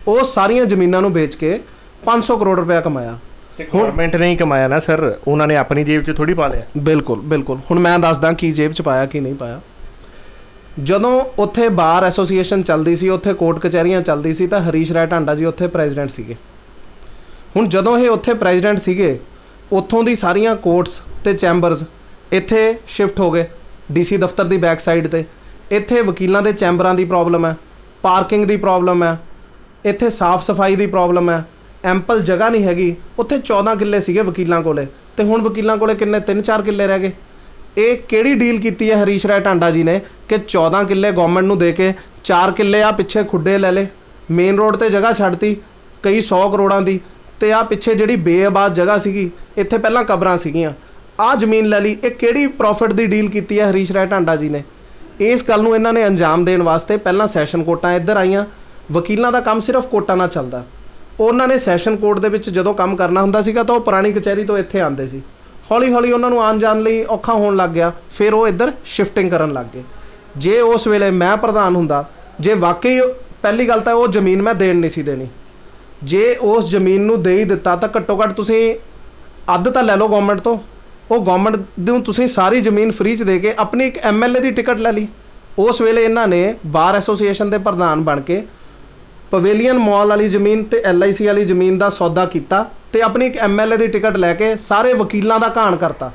ਉਹ ਸਾਰੀਆਂ ਜ਼ਮੀਨਾਂ ਨੂੰ ਵੇਚ ਕੇ 500 ਕਰੋੜ ਰੁਪਇਆ ਕਮਾਇਆ। ਗਵਰਨਮੈਂਟ ਨੇ ਹੀ ਕਮਾਇਆ ਨਾ ਸਰ, ਉਹਨਾਂ ਨੇ ਆਪਣੀ ਜੇਬ 'ਚ ਥੋੜੀ ਪਾ ਲਿਆ। ਬਿਲਕੁਲ ਬਿਲਕੁਲ। ਹੁਣ ਮੈਂ ਦੱਸਦਾ ਕੀ ਜੇਬ 'ਚ ਪਾਇਆ ਕੀ ਨਹੀਂ ਪਾਇਆ। ਜਦੋਂ ਉੱਥੇ ਬਾਰ ਐਸੋਸੀਏਸ਼ਨ ਚੱਲਦੀ ਸੀ, ਉੱਥੇ ਕੋਰਟ ਕਚਹਿਰੀਆਂ ਚੱਲਦੀ ਸੀ, ਤਾਂ ਹਰੀਸ਼ ਰਾਏ ਟਾਂਡਾ ਜੀ ਉੱਥੇ ਪ੍ਰੈਜ਼ੀਡੈਂਟ ਸੀਗੇ। ਹੁਣ ਜਦੋਂ ਇਹ ਉੱਥੇ ਪ੍ਰੈਜ਼ੀਡੈਂਟ ਸੀਗੇ, ਉੱਥੋਂ ਦੀ ਸਾਰੀਆਂ ਕੋਰਟਸ ਤੇ ਚੈਂਬਰਸ ਇੱਥੇ ਸ਼ਿਫਟ ਹੋ ਗਏ, DC ਦਫ਼ਤਰ ਦੀ ਬੈਕ ਸਾਈਡ ਤੇ। ਇੱਥੇ ਵਕੀਲਾਂ ਦੇ ਚੈਂਬਰਾਂ ਦੀ ਪ੍ਰੋਬਲਮ ਹੈ, ਪਾਰਕਿੰਗ ਦੀ ਪ੍ਰੋਬਲਮ ਹੈ, ਇੱਥੇ ਸਾਫ਼ ਸਫਾਈ ਦੀ ਪ੍ਰੋਬਲਮ ਹੈ, ਐਂਪਲ ਜਗ੍ਹਾ ਨਹੀਂ ਹੈਗੀ। ਉੱਥੇ 14 ਕਿੱਲੇ ਸੀਗੇ ਵਕੀਲਾਂ ਕੋਲੇ, ਤੇ ਹੁਣ ਵਕੀਲਾਂ ਕੋਲੇ ਕਿੰਨੇ 3-4 ਕਿੱਲੇ ਰਹਿ ਗਏ। ਇਹ ਕਿਹੜੀ ਡੀਲ ਕੀਤੀ ਹੈ ਹਰੀਸ਼ ਰਾਏ ਟਾਂਡਾ ਜੀ ਨੇ ਕਿ 14 ਕਿੱਲੇ ਗਵਰਨਮੈਂਟ ਨੂੰ ਦੇ ਕੇ 4 ਕਿੱਲੇ ਆ ਪਿੱਛੇ ਖੁੱਡੇ ਲੈ ਲਏ, ਮੇਨ ਰੋਡ ਤੇ ਜਗ੍ਹਾ ਛੱਡਤੀ ਕਈ 100 ਕਰੋੜਾਂ ਦੀ, ਤੇ ਆ ਪਿੱਛੇ ਜਿਹੜੀ ਬੇਆਬਾਦ ਜਗ੍ਹਾ ਸੀਗੀ, ਇੱਥੇ ਪਹਿਲਾਂ ਕਬਰਾਂ ਸੀਗੀਆਂ, ਆ ਜ਼ਮੀਨ ਲੈ ਲਈ। ਇਹ ਕਿਹੜੀ ਪ੍ਰੋਫਿਟ ਦੀ ਡੀਲ ਕੀਤੀ ਹੈ ਹਰੀਸ਼ ਰਾਏ ਟਾਂਡਾ ਜੀ ਨੇ? ਇਸ ਗੱਲ ਨੂੰ ਇਹਨਾਂ ਨੇ ਅੰਜਾਮ ਦੇਣ ਵਾਸਤੇ ਪਹਿਲਾਂ ਸੈਸ਼ਨ ਕੋਰਟਾਂ ਇੱਧਰ ਆਈਆਂ। ਵਕੀਲਾਂ ਦਾ ਕੰਮ ਸਿਰਫ ਕੋਰਟਾਂ ਨਾਲ ਚੱਲਦਾ। ਉਹਨਾਂ ਨੇ ਸੈਸ਼ਨ ਕੋਰਟ ਦੇ ਵਿੱਚ ਜਦੋਂ ਕੰਮ ਕਰਨਾ ਹੁੰਦਾ ਸੀਗਾ ਤਾਂ ਉਹ ਪੁਰਾਣੀ ਕਚਹਿਰੀ ਤੋਂ ਇੱਥੇ ਆਉਂਦੇ ਸੀ। ਹੌਲੀ ਹੌਲੀ ਉਹਨਾਂ ਨੂੰ ਆਉਣ ਜਾਣ ਲਈ ਔਖਾ ਹੋਣ ਲੱਗ ਗਿਆ, ਫਿਰ ਉਹ ਇੱਧਰ ਸ਼ਿਫਟਿੰਗ ਕਰਨ ਲੱਗ ਗਏ। ਜੇ ਉਸ ਵੇਲੇ ਮੈਂ ਪ੍ਰਧਾਨ ਹੁੰਦਾ, ਜੇ ਵਾਕਈ ਪਹਿਲੀ ਗੱਲ ਤਾਂ ਉਹ ਜ਼ਮੀਨ ਮੈਂ ਦੇਣ ਨਹੀਂ ਸੀ ਦੇਣੀ। ਜੇ ਉਸ ਜ਼ਮੀਨ ਨੂੰ ਦੇ ਹੀ ਦਿੱਤਾ ਤਾਂ ਘੱਟੋ ਘੱਟ ਤੁਸੀਂ ਅੱਧ ਤਾਂ ਲੈ ਲਓ ਗਵਰਨਮੈਂਟ ਤੋਂ। ਉਹ ਗਵਰਨਮੈਂਟ ਨੂੰ ਤੁਸੀਂ ਸਾਰੀ ਜ਼ਮੀਨ ਫ੍ਰੀ 'ਚ ਦੇ ਕੇ ਆਪਣੀ ਇੱਕ MLA ਦੀ ਟਿਕਟ ਲੈ ਲਈ। ਉਸ ਵੇਲੇ ਇਹਨਾਂ ਨੇ ਬਾਰ ਐਸੋਸੀਏਸ਼ਨ ਦੇ ਪ੍ਰਧਾਨ ਬਣ ਕੇ ਪਵੇਲੀਅਨ ਮਾਲ ਵਾਲੀ ਜ਼ਮੀਨ ਤੇ LIC ਵਾਲੀ ਜ਼ਮੀਨ ਦਾ ਸੌਦਾ ਕੀਤਾ ਤੇ ਆਪਣੀ ਇੱਕ MLA ਦੀ ਟਿਕਟ ਲੈ ਕੇ ਸਾਰੇ ਵਕੀਲਾਂ ਦਾ ਘਾਣ ਕਰਤਾ।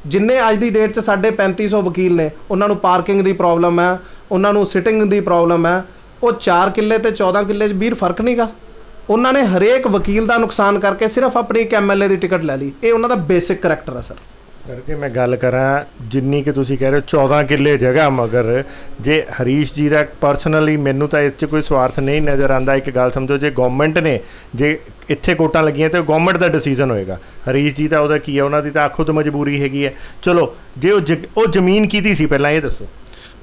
ਜਿੰਨੇ ਅੱਜ ਦੀ ਡੇਟ 'ਚ ਸਾਡੇ 3500 ਵਕੀਲ ਨੇ, ਉਹਨਾਂ ਨੂੰ ਪਾਰਕਿੰਗ ਦੀ ਪ੍ਰੋਬਲਮ ਹੈ, ਉਹਨਾਂ ਨੂੰ ਸਿਟਿੰਗ ਦੀ ਪ੍ਰੋਬਲਮ ਹੈ। ਉਹ 4 ਕਿੱਲੇ ਤੇ 14 ਕਿੱਲੇ 'ਚ ਵੀਰ ਫਰਕ ਨਹੀਂਗਾ। ਉਹਨਾਂ ਨੇ ਹਰੇਕ ਵਕੀਲ ਦਾ ਨੁਕਸਾਨ ਕਰਕੇ ਸਿਰਫ ਆਪਣੀ ਇੱਕ MLA ਦੀ ਟਿਕਟ ਲੈ ਲਈ। ਇਹ ਉਹਨਾਂ ਦਾ ਬੇਸਿਕ ਕਰੈਕਟਰ ਹੈ ਸਰ। ਸਰ ਜੇ ਮੈਂ ਗੱਲ ਕਰਾਂ, ਜਿੰਨੀ ਕਿ ਤੁਸੀਂ ਕਹਿ ਰਹੇ ਹੋ 14 ਕਿੱਲੇ ਜਗ੍ਹਾ, ਮਗਰ ਜੇ ਹਰੀਸ਼ ਜੀ ਦਾ ਪਰਸਨਲੀ ਮੈਨੂੰ ਤਾਂ ਇਹ 'ਚ ਕੋਈ ਸਵਾਰਥ ਨਹੀਂ ਨਜ਼ਰ ਆਉਂਦਾ। ਇੱਕ ਗੱਲ ਸਮਝੋ, ਜੇ ਗਵਰਨਮੈਂਟ ਨੇ ਜੇ ਇੱਥੇ ਕੋਰਟਾਂ ਲੱਗੀਆਂ ਤਾਂ ਗਵਰਨਮੈਂਟ ਦਾ ਡਿਸੀਜਨ ਹੋਏਗਾ। ਹਰੀਸ਼ ਜੀ ਦਾ ਉਹਦਾ ਕੀ ਹੈ, ਉਹਨਾਂ ਦੀ ਤਾਂ ਖੁਦ ਮਜਬੂਰੀ ਹੈਗੀ ਹੈ। ਚਲੋ ਜੇ ਉਹ ਜ਼ਮੀਨ ਕਿਹਦੀ ਸੀ ਪਹਿਲਾਂ ਇਹ ਦੱਸੋ।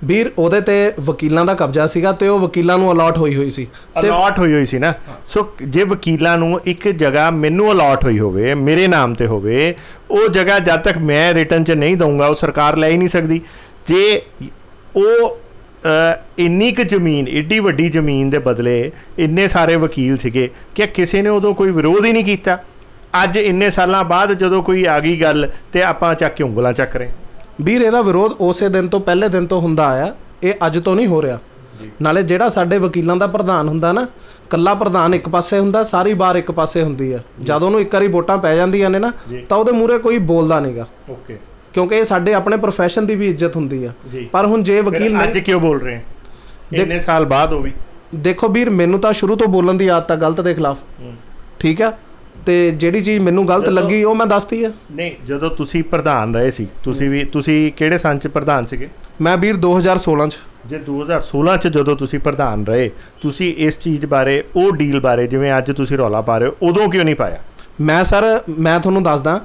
ਵੀਰ ਉਹਦੇ ਤੇ ਵਕੀਲਾਂ ਦਾ ਕਬਜ਼ਾ ਸੀਗਾ ਤੇ ਉਹ ਵਕੀਲਾਂ ਨੂੰ ਅਲਾਟ ਹੋਈ ਸੀ। ਅਲਾਟ ਹੋਈ ਸੀ ਨਾ। ਸੋ ਜੇ ਵਕੀਲਾਂ ਨੂੰ ਇੱਕ ਜਗ੍ਹਾ ਮੈਨੂੰ ਅਲਾਟ ਹੋਈ ਹੋਵੇ, ਮੇਰੇ ਨਾਮ ਤੇ ਹੋਵੇ, ਉਹ ਜਗ੍ਹਾ ਜਦ ਤੱਕ ਮੈਂ ਰਿਟਰਨ 'ਚ ਨਹੀਂ ਦਊਂਗਾ ਉਹ ਸਰਕਾਰ ਲੈ ਹੀ ਨਹੀਂ ਸਕਦੀ। ਜੇ ਉਹ ਇੰਨੀ ਕੁ ਜ਼ਮੀਨ, ਏਡੀ ਵੱਡੀ ਜ਼ਮੀਨ ਦੇ ਬਦਲੇ ਇੰਨੇ ਸਾਰੇ ਵਕੀਲ ਸੀਗੇ ਕਿ ਕਿਸੇ ਨੇ ਉਦੋਂ ਕੋਈ ਵਿਰੋਧ ਹੀ ਨਹੀਂ ਕੀਤਾ। ਅੱਜ ਇੰਨੇ ਸਾਲਾਂ ਬਾਅਦ ਜਦੋਂ ਕੋਈ ਆ ਗਈ ਗੱਲ ਤੇ ਆਪਾਂ ਚੱਕ ਕੇ ਉਂਗਲਾਂ ਚੱਕ ਰਹੇ। ਵੀਰ ਇਹਦਾ ਵਿਰੋਧ ਉਸੇ ਦਿਨ ਤੋਂ, ਪਹਿਲੇ ਦਿਨ ਤੋਂ ਹੁੰਦਾ ਆਇਆ, ਇਹ ਅੱਜ ਤੋਂ ਨਹੀਂ ਹੋ ਰਿਹਾ। ਨਾਲੇ ਜਿਹੜਾ ਸਾਡੇ ਵਕੀਲਾਂ ਦਾ ਪ੍ਰਧਾਨ ਹੁੰਦਾ ਨਾ, ਕੱਲਾ ਪ੍ਰਧਾਨ ਇੱਕ ਪਾਸੇ ਹੁੰਦਾ, ਸਾਰੀ ਬਾਰ ਇੱਕ ਪਾਸੇ ਹੁੰਦੀ ਆ। ਜਦ ਉਹਨੂੰ ਇੱਕ ਵਾਰੀ ਵੋਟਾਂ ਪੈ ਜਾਂਦੀਆਂ ਨੇ ਨਾ, ਤਾਂ ਉਹਦੇ ਮੂਹਰੇ ਕੋਈ ਬੋਲਦਾ ਨਹੀਂਗਾ, ਕਿਉਂਕਿ ਇਹ ਸਾਡੇ ਆਪਣੇ ਪ੍ਰੋਫੈਸ਼ਨ ਦੀ ਵੀ ਇੱਜ਼ਤ ਹੁੰਦੀ ਆ। ਪਰ ਹੁਣ ਜੇ ਵਕੀਲ ਅੱਜ ਕਿਉਂ ਬੋਲ ਰਹੇ ਇੰਨੇ ਸਾਲ ਬਾਅਦ? ਉਹ ਵੀ ਦੇਖੋ ਵੀਰ, ਮੈਨੂੰ ਤਾਂ ਸ਼ੁਰੂ ਤੋਂ ਬੋਲਣ ਦੀ ਆਦਤ ਆ ਗਲਤ ਦੇ ਖਿਲਾਫ, ਠੀਕ ਆ, ਤੇ ਜਿਹੜੀ ਚੀਜ਼ ਮੈਨੂੰ ਗਲਤ ਲੱਗੀ ਉਹ ਮੈਂ ਦੱਸਤੀ ਆ। ਨਹੀਂ, ਜਦੋਂ ਤੁਸੀਂ ਪ੍ਰਧਾਨ ਰਹੇ ਸੀ, ਤੁਸੀਂ ਕਿਹੜੇ ਸੰਨ 'ਚ ਪ੍ਰਧਾਨ ਸੀਗੇ? ਮੈਂ ਵੀਰ 2016 'ਚ। ਜੇ 2016 'ਚ ਜਦੋਂ ਤੁਸੀਂ ਪ੍ਰਧਾਨ ਰਹੇ, ਤੁਸੀਂ ਇਸ ਚੀਜ਼ ਬਾਰੇ, ਉਹ ਡੀਲ ਬਾਰੇ ਜਿਵੇਂ ਅੱਜ ਤੁਸੀਂ ਰੌਲਾ ਪਾ ਰਹੇ ਹੋ, ਉਦੋਂ ਕਿਉਂ ਨਹੀਂ ਪਾਇਆ? ਮੈਂ ਤੁਹਾਨੂੰ ਦੱਸਦਾ,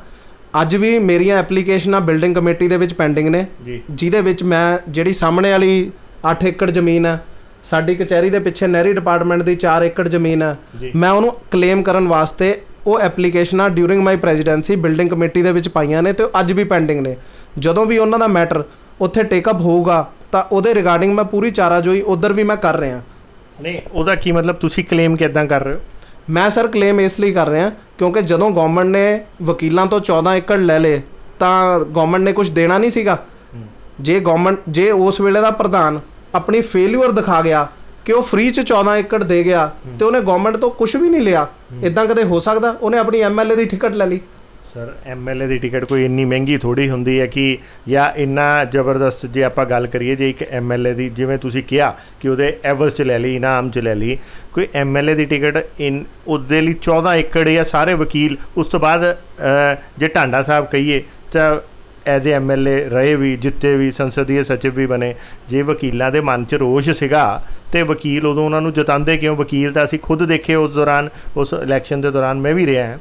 ਅੱਜ ਵੀ ਮੇਰੀਆਂ ਐਪਲੀਕੇਸ਼ਨਾਂ ਬਿਲਡਿੰਗ ਕਮੇਟੀ ਦੇ ਵਿੱਚ ਪੈਂਡਿੰਗ ਨੇ, ਜਿਹਦੇ ਵਿੱਚ ਮੈਂ ਜਿਹੜੀ ਸਾਹਮਣੇ ਵਾਲੀ 8 ਏਕੜ ਜ਼ਮੀਨ ਹੈ, ਸਾਡੀ ਕਚਹਿਰੀ ਦੇ ਪਿੱਛੇ ਨਹਿਰੀ ਡਿਪਾਰਟਮੈਂਟ ਦੀ 4 ਏਕੜ ਜ਼ਮੀਨ ਹੈ, ਮੈਂ ਉਹਨੂੰ ਕਲੇਮ ਕਰਨ ਵਾਸਤੇ ਉਹ ਐਪਲੀਕੇਸ਼ਨਾਂ ਡਿਊਰਿੰਗ ਮਾਈ ਪ੍ਰੈਜ਼ੀਡੈਂਸੀ ਬਿਲਡਿੰਗ ਕਮੇਟੀ ਦੇ ਵਿੱਚ ਪਾਈਆਂ ਨੇ ਤੇ ਉਹ ਅੱਜ ਵੀ ਪੈਂਡਿੰਗ ਨੇ। ਜਦੋਂ ਵੀ ਉਹਨਾਂ ਦਾ ਮੈਟਰ ਉੱਥੇ ਟੇਕਅਪ ਹੋਊਗਾ ਤਾਂ ਉਹਦੇ ਰਿਗਾਰਡਿੰਗ ਮੈਂ ਪੂਰੀ ਚਾਰਾਜੋਈ ਉਧਰ ਵੀ ਮੈਂ ਕਰ ਰਿਹਾ। ਨਹੀਂ, ਉਹਦਾ ਕੀ ਮਤਲਬ, ਤੁਸੀਂ ਕਲੇਮ ਕਿੱਦਾਂ ਕਰ ਰਹੇ ਹੋ? ਮੈਂ ਸਰ ਕਲੇਮ ਇਸ ਲਈ ਕਰ ਰਿਹਾ ਕਿਉਂਕਿ ਜਦੋਂ ਗਵਰਨਮੈਂਟ ਨੇ ਵਕੀਲਾਂ ਤੋਂ 14 ਏਕੜ ਲੈ ਲਏ ਤਾਂ ਗਵਰਨਮੈਂਟ ਨੇ ਕੁਝ ਦੇਣਾ ਨਹੀਂ ਸੀਗਾ। ਜੇ ਉਸ ਵੇਲੇ ਦਾ ਪ੍ਰਧਾਨ ਆਪਣੀ ਫੇਲਿਅਰ ਦਿਖਾ ਗਿਆ ਕਿ ਉਹ ਫ੍ਰੀ 'ਚ 14 ਏਕੜ ਦੇ ਗਿਆ ਤੇ ਉਹਨੇ ਗਵਰਨਮੈਂਟ ਤੋਂ ਕੁਝ ਵੀ ਨਹੀਂ ਲਿਆ, ਇਦਾਂ ਕਦੇ ਹੋ ਸਕਦਾ? ਉਹਨੇ ਆਪਣੀ ਐਮਐਲਏ ਦੀ ਟਿਕਟ ਲੈ ਲਈ। ਸਰ ਐਮਐਲਏ ਦੀ ਟਿਕਟ ਕੋਈ ਇੰਨੀ ਮਹਿੰਗੀ ਥੋੜੀ ਹੁੰਦੀ ਹੈ ਕਿ ਜਾਂ ਇੰਨਾ ਜ਼ਬਰਦਸਤ, ਜੇ ਆਪਾਂ ਗੱਲ ਕਰੀਏ ਜੇ ਇੱਕ ਐਮਐਲਏ ਦੀ, ਜਿਵੇਂ ਤੁਸੀਂ ਕਿਹਾ ਕਿ ਉਹਦੇ ਐਵਰਸ 'ਚ ਲੈ ਲਈ, ਇਨਾਮ 'ਚ ਲੈ ਲਈ, ਕੋਈ ਐਮਐਲਏ ਦੀ ਟਿਕਟ ਉਹਦੇ ਲਈ 14 ਏਕੜ ਜਾਂ ਸਾਰੇ ਵਕੀਲ, ਉਸ ਤੋਂ ਬਾਅਦ ਜੇ ਟਾਂਡਾ ਸਾਹਿਬ ਕਹੀਏ ਤਾਂ ਐਜ਼ ਏ ਐਮਐਲਏ ਰਹੇ ਵੀ, ਜਿੱਤੇ ਵੀ, ਸੰਸਦੀय ਸਚਿਵ ਵੀ ਬਣੇ। ਜੇ ਵਕੀਲਾਂ ਦੇ ਮਨ 'ਚ ਰੋਸ਼ ਸੀਗਾ ਤੇ ਵਕੀਲ ਉਦੋਂ ਉਹਨਾਂ ਨੂੰ ਜਤਾਉਂਦੇ ਕਿਉਂ? ਵਕੀਲ ਤਾਂ ਅਸੀਂ ਖੁਦ ਦੇਖੇ ਉਸ ਦੌਰਾਨ, ਉਸ ਇਲੈਕਸ਼ਨ ਦੇ ਦੌਰਾਨ ਮੈਂ ਵੀ ਰਿਹਾ ਹਾਂ,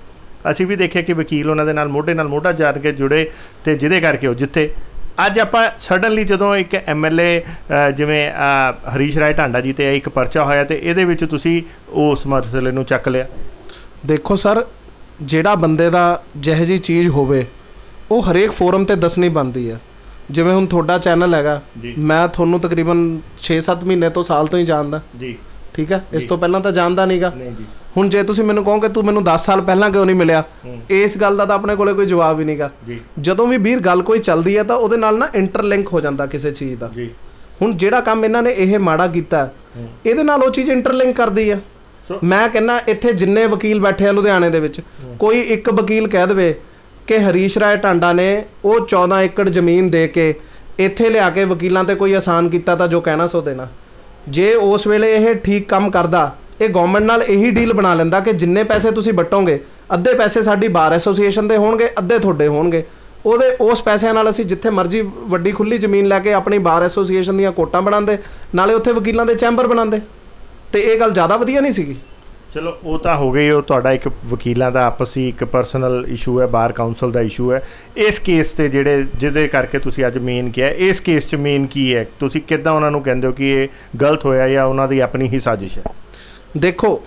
ਅਸੀਂ ਵੀ ਦੇਖਿਆ ਕਿ ਵਕੀਲ ਉਹਨਾਂ ਦੇ ਨਾਲ ਮੋਢਾ ਜਾ ਕੇ ਜੁੜੇ ਤੇ ਜਿਹਦੇ ਕਰਕੇ ਉਹ ਜਿੱਤੇ। ਅੱਜ ਆਪਾਂ ਸਡਨਲੀ ਜਦੋਂ ਇੱਕ ਐਮਐਲਏ ਜਿਵੇਂ ਹਰੀਸ਼ ਰਾਏ ਟਾਂਡਾ ਜੀ ਤੇ ਇੱਕ ਪਰਚਾ ਹੋਇਆ ਤੇ ਇਹਦੇ ਵਿੱਚ ਤੁਸੀਂ ਉਸ ਮਸਲੇ ਨੂੰ ਚੱਕ ਲਿਆ। ਦੇਖੋ ਸਰ, ਜਿਹੜਾ ਬੰਦੇ ਦਾ ਜਿਹੋ ਜਿਹੀ ਚੀਜ਼ ਹੋਵੇ ਉਹ ਹਰੇਕ ਫੋਰਮ ਤੇ ਦੱਸਣੀ ਬਣਦੀ ਹੈ। ਜਿਵੇਂ ਹੁਣ ਤੁਹਾਡਾ ਚੈਨਲ ਹੈਗਾ, ਮੈਂ ਤੁਹਾਨੂੰ ਤਕਰੀਬਨ 6-7 ਮਹੀਨੇ ਤੋਂ ਸਾਲ ਤੋਂ ਹੀ ਜਾਣਦਾ ਜੀ, ਠੀਕ ਹੈ? ਇਸ ਤੋਂ ਪਹਿਲਾਂ ਤਾਂ ਜਾਣਦਾ ਨਹੀਂਗਾ। ਹੁਣ ਜੇ ਤੁਸੀਂ ਮੈਨੂੰ ਕਹੋ ਕਿ ਤੂੰ ਮੈਨੂੰ 10 ਸਾਲ ਪਹਿਲਾਂ ਕਿਉਂ ਨਹੀਂ ਮਿਲਿਆ, ਇਸ ਗੱਲ ਦਾ ਤਾਂ ਆਪਣੇ ਕੋਲੇ ਕੋਈ ਜਵਾਬ ਹੀ ਨਹੀਂਗਾ। ਜਦੋਂ ਵੀ ਵੀਰ ਗੱਲ ਕੋਈ ਚੱਲਦੀ ਹੈ ਤਾਂ ਉਹਦੇ ਨਾਲ ਨਾ ਇੰਟਰਲਿੰਕ ਹੋ ਜਾਂਦਾ ਕਿਸੇ ਚੀਜ਼ ਦਾ। ਹੁਣ ਜਿਹੜਾ ਕੰਮ ਇਹਨਾਂ ਨੇ ਇਹ ਮਾੜਾ ਕੀਤਾ, ਇਹਦੇ ਨਾਲ ਉਹ ਚੀਜ਼ ਇੰਟਰਲਿੰਕ ਕਰਦੀ ਹੈ। ਮੈਂ ਕਹਿੰਦਾ ਇੱਥੇ ਜਿੰਨੇ ਵਕੀਲ ਬੈਠੇ ਆ ਲੁਧਿਆਣੇ ਦੇ ਵਿੱਚ, ਕੋਈ ਇੱਕ ਵਕੀਲ ਕਹਿ ਦੇਵੇ ਕਿ ਹਰੀਸ਼ ਰਾਏ ਟਾਂਡਾ ਨੇ ਉਹ 14 ਏਕੜ ਜ਼ਮੀਨ ਦੇ ਕੇ ਇੱਥੇ ਲਿਆ ਕੇ ਵਕੀਲਾਂ ਤੇ ਕੋਈ ਆਸਾਨ ਕੀਤਾ ਤਾਂ ਜੋ ਕਹਿਣਾ ਸੋ ਦੇਣਾ। ਜੇ ਉਸ ਵੇਲੇ ਇਹ ਠੀਕ ਕੰਮ ਕਰਦਾ, ਇਹ ਗਵਰਨਮੈਂਟ ਨਾਲ ਇਹੀ ਡੀਲ ਬਣਾ ਲੈਂਦਾ ਕਿ ਜਿੰਨੇ ਪੈਸੇ ਤੁਸੀਂ ਵਟੋਗੇ ਅੱਧੇ ਪੈਸੇ ਸਾਡੀ ਬਾਰ ਐਸੋਸੀਏਸ਼ਨ ਦੇ ਹੋਣਗੇ, ਅੱਧੇ ਤੁਹਾਡੇ ਹੋਣਗੇ। ਉਸ ਪੈਸਿਆਂ ਨਾਲ ਅਸੀਂ ਜਿੱਥੇ ਮਰਜ਼ੀ ਵੱਡੀ ਖੁੱਲੀ ਜ਼ਮੀਨ ਲੈ ਕੇ ਆਪਣੀ ਬਾਰ ਐਸੋਸੀਏਸ਼ਨ ਦੀਆਂ ਕੋਟਾਂ ਬਣਾਉਂਦੇ, ਨਾਲੇ ਉੱਥੇ ਵਕੀਲਾਂ ਦੇ ਚੈਂਬਰ ਬਣਾਉਂਦੇ, ਤੇ ਇਹ ਗੱਲ ਜ਼ਿਆਦਾ ਵਧੀਆ ਨਹੀਂ ਸੀਗੀ। ਚਲੋ ਉਹ ਤਾਂ ਹੋ ਗਈ, ਉਹ ਤੁਹਾਡਾ ਇੱਕ ਵਕੀਲਾਂ ਦਾ ਆਪਸੀ ਇੱਕ ਪਰਸਨਲ ਇਸ਼ੂ ਹੈ, ਬਾਰ ਕਾਉਂਸਲ ਦਾ ਇਸ਼ੂ ਹੈ। ਇਸ ਕੇਸ ਤੇ ਜਿਹਦੇ ਕਰਕੇ ਤੁਸੀਂ ਅੱਜ ਮੇਨ ਕਿਹਾ, ਇਸ ਕੇਸ 'ਚ ਮੇਨ ਕੀ ਹੈ? ਤੁਸੀਂ ਕਿੱਦਾਂ ਉਹਨਾਂ ਨੂੰ ਕਹਿੰਦੇ ਹੋ ਕਿ ਇਹ ਗਲਤ ਹੋਇਆ ਜਾਂ ਉਹਨਾਂ ਦੀ ਆਪਣੀ ਹੀ ਸਾਜ਼ਿਸ਼ ਹੈ? ਦੇਖੋ,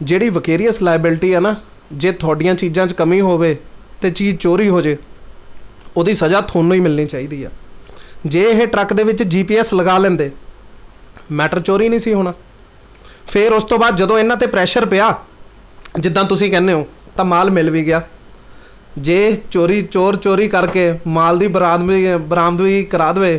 ਜਿਹੜੀ ਵਕੇਰੀਅਸ ਲਾਇਬਿਲਿਟੀ ਹੈ ਨਾ, ਜੇ ਤੁਹਾਡੀਆਂ ਚੀਜ਼ਾਂ 'ਚ ਕਮੀ ਹੋਵੇ ਤੇ ਚੀਜ਼ ਚੋਰੀ ਹੋ ਜੇ, ਉਹਦੀ ਸਜ਼ਾ ਤੁਹਾਨੂੰ ਹੀ ਮਿਲਣੀ ਚਾਹੀਦੀ ਆ। ਜੇ ਇਹ ਟਰੱਕ ਦੇ ਵਿੱਚ GPS ਲਗਾ ਲੈਂਦੇ, ਮੈਟਰ ਚੋਰੀ ਨਹੀਂ ਸੀ ਹੋਣਾ। ਫਿਰ ਉਸ ਤੋਂ ਬਾਅਦ ਜਦੋਂ ਇਹਨਾਂ ਤੇ ਪ੍ਰੈਸ਼ਰ ਪਿਆ, ਜਿੱਦਾਂ ਤੁਸੀਂ ਕਹਿੰਦੇ ਹੋ, ਤਾਂ ਮਾਲ ਮਿਲ ਵੀ ਗਿਆ। ਜੇ ਚੋਰੀ ਕਰਕੇ ਮਾਲ ਦੀ ਬਰਾਮਦਗੀ ਕਰਾ ਦੇਵੇ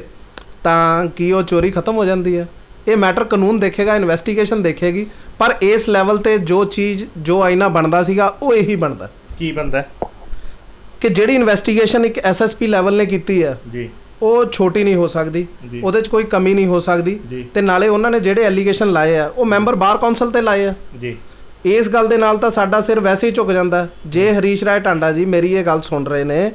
ਤਾਂ ਕੀ ਉਹ ਚੋਰੀ ਖਤਮ ਹੋ ਜਾਂਦੀ ਹੈ? ਇਹ ਮੈਟਰ ਕਾਨੂੰਨ ਦੇਖੇਗਾ, ਇਨਵੈਸਟੀਗੇਸ਼ਨ ਦੇਖੇਗੀ, ਪਰ ਇਸ ਲੈਵਲ ਤੇ ਜੋ ਆਈਨਾ ਬਣਦਾ ਸੀਗਾ ਉਹ ਇਹੀ ਬਣਦਾ। ਕੀ ਬਣਦਾ? ਕਿ ਜਿਹੜੀ ਇਨਵੈਸਟੀਗੇਸ਼ਨ ਇੱਕ SSP ਲੈਵਲ ਨੇ ਕੀਤੀ ਹੈ ਜੀ, ਉਹ ਛੋਟੀ ਨਹੀਂ ਹੋ ਸਕਦੀ, ਉਹਦੇ 'ਚ ਕੋਈ ਕਮੀ ਨਹੀਂ ਹੋ ਸਕਦੀ। ਤੇ ਨਾਲੇ ਉਹਨਾਂ ਨੇ ਜਿਹੜੇ ਐਲੀਗੇਸ਼ਨ ਲਾਏ ਆ ਉਹ ਮੈਂਬਰ ਬਾਰ ਕਾਉਂਸਲ ਤੇ ਲਾਏ ਆ ਜੀ। ਇਸ ਗੱਲ ਦੇ ਨਾਲ ਤਾਂ ਸਾਡਾ ਸਿਰ ਵੈਸੇ ਹੀ ਝੁਕ ਜਾਂਦਾ। ਜੇ ਹਰੀਸ਼ ਰਾਏ ਟਾਂਡਾ ਜੀ ਮੇਰੀ ਇਹ ਗੱਲ ਸੁਣ ਰਹੇ ਨੇ,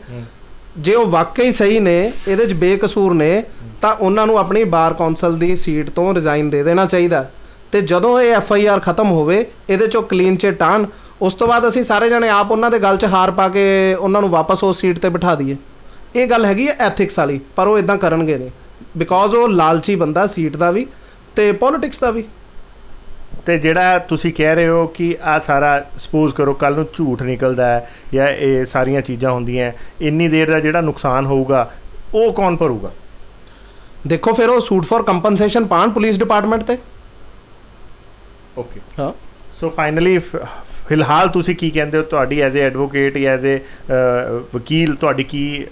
ਜੇ ਉਹ ਵਾਕਈ ਸਹੀ ਨੇ, ਇਹਦੇ 'ਚ ਬੇਕਸੂਰ ਨੇ, ਤਾਂ ਉਹਨਾਂ ਨੂੰ ਆਪਣੀ ਬਾਰ ਕਾਉਂਸਲ ਦੀ ਸੀਟ ਤੋਂ ਰਿਜ਼ਾਈਨ ਦੇ ਦੇਣਾ ਚਾਹੀਦਾ। ਤੇ ਜਦੋਂ ਇਹ FIR ਖਤਮ ਹੋਵੇ, ਇਹਦੇ 'ਚੋਂ ਕਲੀਨ ਚਿੱਟ ਆਉਣ, ਉਸ ਤੋਂ ਬਾਅਦ ਅਸੀਂ ਸਾਰੇ ਜਣੇ ਆਪ ਉਹਨਾਂ ਦੇ ਗੱਲ 'ਚ ਹਾਰ ਪਾ ਕੇ ਉਹਨਾਂ ਨੂੰ ਵਾਪਸ ਉਸ ਸੀਟ ਤੇ ਬਿਠਾ ਦਈਏ। ਇਹ ਗੱਲ ਹੈਗੀ ਹੈ ਐਥਿਕਸ ਵਾਲੀ, ਪਰ ਉਹ ਇਦਾਂ ਕਰਨਗੇ ਨਹੀਂ, ਬਿਕੋਜ਼ ਉਹ ਲਾਲਚੀ ਬੰਦਾ ਸੀਟ ਦਾ ਵੀ ਤੇ ਪੋਲਿਟਿਕਸ ਦਾ ਵੀ। ਤੇ ਜਿਹੜਾ ਤੁਸੀਂ ਕਹਿ ਰਹੇ ਹੋ ਕਿ ਆ ਸਾਰਾ ਸਪੋਜ਼ ਕਰੋ ਕੱਲ ਨੂੰ ਝੂਠ ਨਿਕਲਦਾ ਹੈ ਜਾਂ ਇਹ ਸਾਰੀਆਂ ਚੀਜ਼ਾਂ ਹੁੰਦੀਆਂ, ਇੰਨੀ ਦੇਰ ਦਾ ਜਿਹੜਾ ਨੁਕਸਾਨ ਹੋਊਗਾ ਉਹ ਕੌਣ ਭਰੂਗਾ? ਦੇਖੋ, ਫਿਰ ਉਹ ਸੂਟ ਫॉर ਕੰਪਨਸੇਸ਼ਨ ਪਾਣ ਪੁਲਿਸ ਡਿਪਾਰਟਮੈਂਟ ਤੇ। ਓਕੇ, ਹਾਂ। ਸੋ ਫਾਈਨਲੀ ਫਿਲਹਾਲ ਤੁਸੀਂ ਕੀ ਕਹਿੰਦੇ ਹੋ? ਤੁਹਾਡੀ ਐਜ਼ ਏ ਐਡਵੋਕੇਟ ਜਾਂ ਐਜ਼ ਏ ਵਕੀਲ ਤੁਹਾਡੀ ਕੀ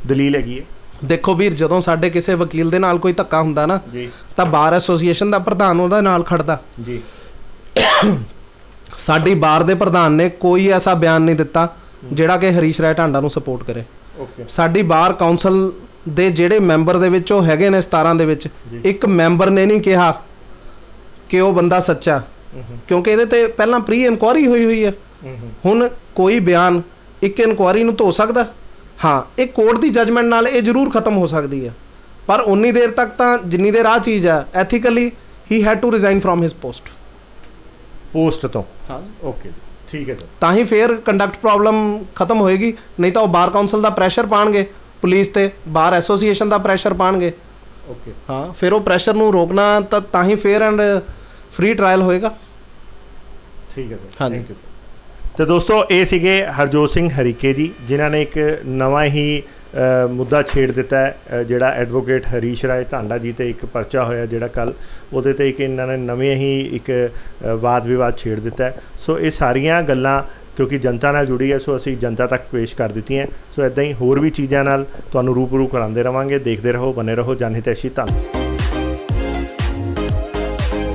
ਦਲੀਲ ਹੈਗੀ ਹੈ? ਦੇਖੋ ਵੀਰ, ਜਦੋਂ ਸਾਡੇ ਕਿਸੇ ਵਕੀਲ ਦੇ ਨਾਲ ਕੋਈ ਧੱਕਾ ਹੁੰਦਾ ਨਾ ਜੀ, ਤਾਂ ਬਾਰ ਐਸੋਸੀਏਸ਼ਨ ਦਾ ਪ੍ਰਧਾਨ ਉਹਦਾ ਨਾਲ ਖੜਦਾ ਜੀ। ਸਾਡੀ ਬਾਰ ਦੇ ਪ੍ਰਧਾਨ ਨੇ ਕੋਈ ਐਸਾ ਬਿਆਨ ਨਹੀਂ ਦਿੱਤਾ ਜਿਹੜਾ ਕਿ ਹਰੀਸ਼ ਰਾਏ ਟਾਂਡਾ ਨੂੰ ਸਪੋਰਟ ਕਰੇ। ਸਾਡੀ ਬਾਰ ਕਾਉਂਸਲ ਦੇ ਜਿਹੜੇ ਮੈਂਬਰ ਦੇ ਵਿੱਚ ਉਹ ਹੈਗੇ ਨੇ 17 ਦੇ ਵਿੱਚ, ਇੱਕ ਮੈਂਬਰ ਨੇ ਨਹੀਂ ਕਿਹਾ ਕਿ ਉਹ ਬੰਦਾ ਸੱਚਾ, ਕਿਉਂਕਿ ਇਹਦੇ ਤੇ ਪਹਿਲਾਂ ਪ੍ਰੀ ਇਨਕੁਆਇਰੀ ਹੋਈ ਹੈ। ਹੁਣ ਕੋਈ ਬਿਆਨ ਇੱਕ ਇਨਕੁਆਇਰੀ ਨੂੰ ਧੋ ਸਕਦਾ? ਹਾਂ, ਇਹ ਕੋਰਟ ਦੀ ਜਜਮੈਂਟ ਨਾਲ ਇਹ ਜ਼ਰੂਰ ਖਤਮ ਹੋ ਸਕਦੀ ਹੈ, ਪਰ ਉਨੀ ਦੇਰ ਤੱਕ ਤਾਂ ਜਿੰਨੀ ਦੇਰ ਆਹ ਚੀਜ਼ ਹੈ, ethically he had to resign from his post ਤੋਂ। ਹਾਂ, ਓਕੇ, ਠੀਕ ਹੈ ਸਰ। ਤਾਂ ਹੀ ਫੇਰ ਕੰਡਕਟ ਪ੍ਰੋਬਲਮ ਖਤਮ ਹੋਏਗੀ, ਨਹੀਂ ਤਾਂ ਉਹ ਬਾਰ ਕਾਉਂਸਲ ਦਾ ਪ੍ਰੈਸ਼ਰ ਪਾਣਗੇ ਪੁਲਿਸ ਤੇ, ਬਾਰ ਐਸੋਸੀਏਸ਼ਨ ਦਾ ਪ੍ਰੈਸ਼ਰ ਪਾਣਗੇ। ਓਕੇ, ਹਾਂ, ਫਿਰ ਉਹ ਪ੍ਰੈਸ਼ਰ ਨੂੰ ਰੋਕਣਾ ਤਾਂ ਹੀ ਫੇਅਰ ਐਂਡ ਫ੍ਰੀ ਟ੍ਰਾਇਲ ਹੋਏਗਾ। ਠੀਕ ਹੈ ਸਰ, ਥੈਂਕ ਯੂ। ਤੇ ਦੋਸਤੋ ਇਹ ਸੀਗੇ ਹਰਜੋਤ ਸਿੰਘ ਹਰੀਕੇ ਜੀ, ਜਿਨ੍ਹਾਂ ਨੇ ਇੱਕ ਨਵਾਂ ਹੀ ਮੁੱਦਾ ਛੇੜ ਦਿੱਤਾ ਹੈ। ਜਿਹੜਾ ਐਡਵੋਕੇਟ ਹਰੀਸ਼ ਰਾਏ ਢਾਂਡਾ ਜੀ ਤੇ ਇੱਕ ਪਰਚਾ ਹੋਇਆ ਜਿਹੜਾ ਕੱਲ, ਉਹਦੇ ਤੇ ਇੱਕ ਇਹਨਾਂ ਨੇ ਨਵੇਂ ਹੀ ਇੱਕ ਵਾਦ ਵਿਵਾਦ ਛੇੜ ਦਿੱਤਾ ਹੈ। ਸੋ ਇਹ ਸਾਰੀਆਂ ਗੱਲਾਂ ਕਿਉਂਕਿ ਜਨਤਾ ਨਾਲ ਜੁੜੀ ਹੈ, ਸੋ ਅਸੀਂ ਜਨਤਾ ਤੱਕ ਪੇਸ਼ ਕਰ ਦਿੱਤੀਆਂ। ਸੋ ਇੱਦਾਂ ਹੀ ਹੋਰ ਵੀ ਚੀਜ਼ਾਂ ਨਾਲ ਤੁਹਾਨੂੰ ਰੂਬਰੂ ਕਰਾਉਂਦੇ ਰਵਾਂਗੇ। ਦੇਖਦੇ ਰਹੋ, ਬਨੇ ਰਹੋ ਜਨ ਹਿਤੈਸ਼ੀ। ਧੰਨਵਾਦ।